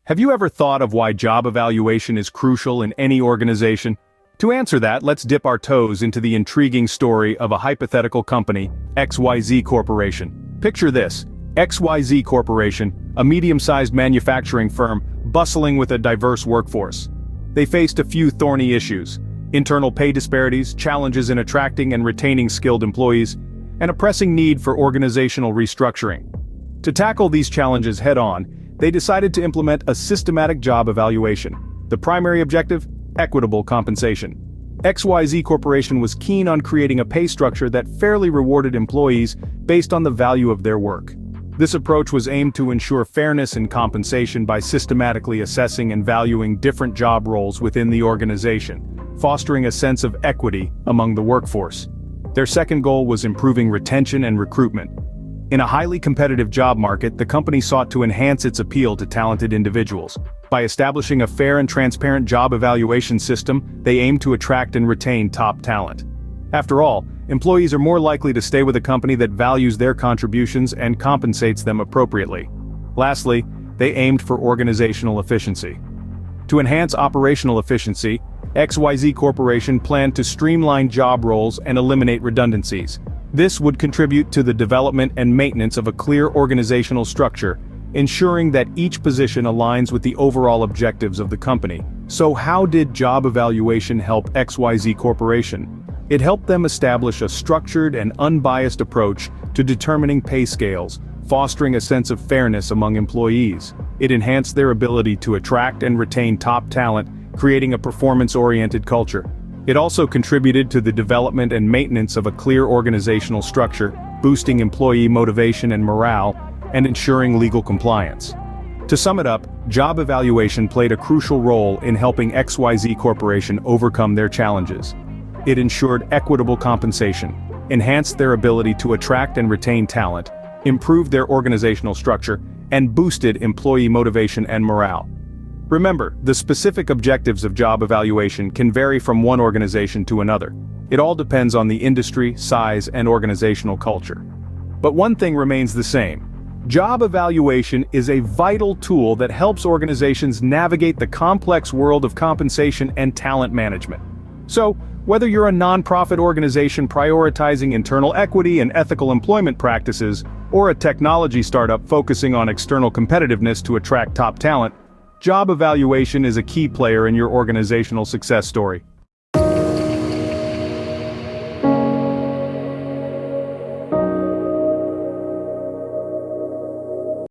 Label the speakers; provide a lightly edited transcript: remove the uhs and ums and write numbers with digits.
Speaker 1: Have you ever thought of why job evaluation is crucial in any organization? To answer that, let's dip our toes into the intriguing story of a hypothetical company, XYZ Corporation. Picture this, XYZ Corporation, a medium-sized manufacturing firm bustling with a diverse workforce. They faced a few thorny issues: internal pay disparities, challenges in attracting and retaining skilled employees, and a pressing need for organizational restructuring. To tackle these challenges head-on, they decided to implement a systematic job evaluation. The primary objective? Equitable compensation. XYZ Corporation was keen on creating a pay structure that fairly rewarded employees based on the value of their work. This approach was aimed to ensure fairness in compensation by systematically assessing and valuing different job roles within the organization, fostering a sense of equity among the workforce. Their second goal was improving retention and recruitment. In a highly competitive job market, the company sought to enhance its appeal to talented individuals. By establishing a fair and transparent job evaluation system, they aimed to attract and retain top talent. After all, employees are more likely to stay with a company that values their contributions and compensates them appropriately. Lastly, they aimed for organizational efficiency. To enhance operational efficiency, XYZ Corporation planned to streamline job roles and eliminate redundancies. This would contribute to the development and maintenance of a clear organizational structure, ensuring that each position aligns with the overall objectives of the company. So how did job evaluation help XYZ Corporation? It helped them establish a structured and unbiased approach to determining pay scales, fostering a sense of fairness among employees. It enhanced their ability to attract and retain top talent, creating a performance-oriented culture. It also contributed to the development and maintenance of a clear organizational structure, boosting employee motivation and morale, and ensuring legal compliance. To sum it up, job evaluation played a crucial role in helping XYZ Corporation overcome their challenges. It ensured equitable compensation, enhanced their ability to attract and retain talent, improved their organizational structure, and boosted employee motivation and morale. Remember, the specific objectives of job evaluation can vary from one organization to another. It all depends on the industry, size, and organizational culture. But one thing remains the same. Job evaluation is a vital tool that helps organizations navigate the complex world of compensation and talent management. So, whether you're a nonprofit organization prioritizing internal equity and ethical employment practices, or a technology startup focusing on external competitiveness to attract top talent, job evaluation is a key player in your organizational success story.